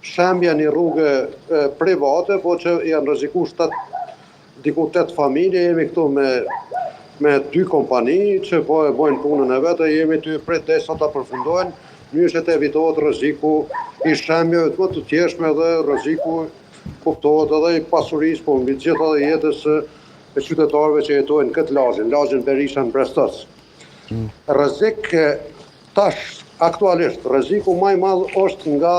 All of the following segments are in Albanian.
shembja një rrugë private, po që janë rreziku diku 8 familje, jemi këtu me 2 kompani që po e bojnë punën e vetë, jemi ty prit derisa ta përfundojnë, mënyrë që të evitohet rreziku i shembjeve më të tjeshme dhe rreziku kuptohet edhe i pasurisë, po mbi gjithë edhe jetës e qytetarëve që jetojnë këtë lagjen Berisha në Brestës. Rrezik tash aktualisht, rreziku më i madh është nga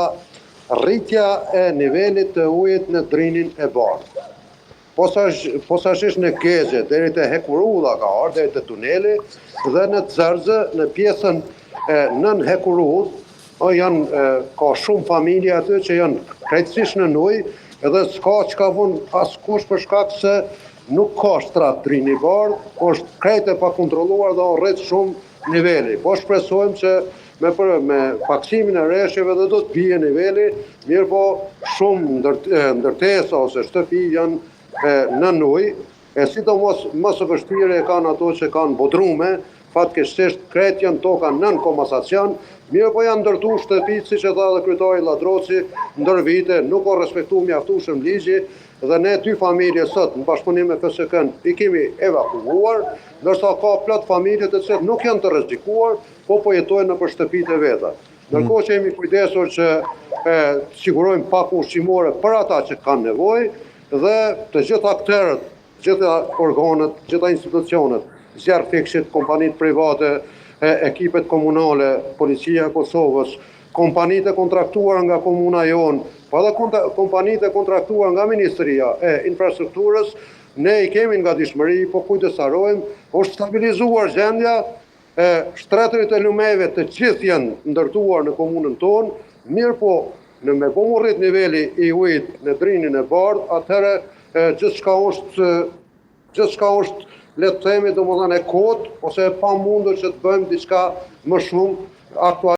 rritja e nivelit të ujit në drinin e bardhë. Posaçisht në Kezje, deri te Hekurulla ka ardhur, deri te tuneli, dhe në Xerxë, në pjesën nën Hekurull, ka shumë familje aty që janë krejtësisht në ujë, edhe s'ka çka vën askush për shkak se nuk ka shtrat drini i bardhë, është krejt e pakontrolluar dhe rrit shumë niveli. Po shpresojmë që me paksimin e rreshjeve dhe do të bie niveli, mirë po shumë ndërtesa ose shtëpi janë nën ujë, e sidomos më së vështirë e kanë ato që kanë bodrume, fatkeqësisht krejt janë toka nën komasacion, mirë po janë ndërtu shtëpit, siç e tha edhe kryetari Lladroci, ndër vite nuk ka respektuar mjaftueshëm ligji, dhe ne 2 familje sot në bashkëpunim me FSK-n i kemi evakuuar, ndërsa ka plot familje të cilat nuk janë të rrezikuar, po jetojnë nëpër shtëpitë e veta. Ndërkohë që jemi kujdesur që sigurojmë pak ushqimore për ata që kanë nevojë dhe të gjithë aktorët, gjitha organet, gjitha institucionet, zjarr fikshit, kompanitë private, ekipet komunale, Policia e Kosovës, kompanitë e kontraktuara nga komuna jonë, po edhe kompanitë e kontraktuara nga Ministria e Infrastrukturës, ne i kemi nga dishmëri, po kujdesarojmë, është stabilizuar gjendja, shtretërit e lumeve të gjithë janë ndërtuar në komunën tonë, mirë po në me rrit niveli i ujit në drinin e bardhë, atëherë gjithçka është le të themi domethënë e kot ose e pamundur që të bëjmë diçka më shumë aktualisht.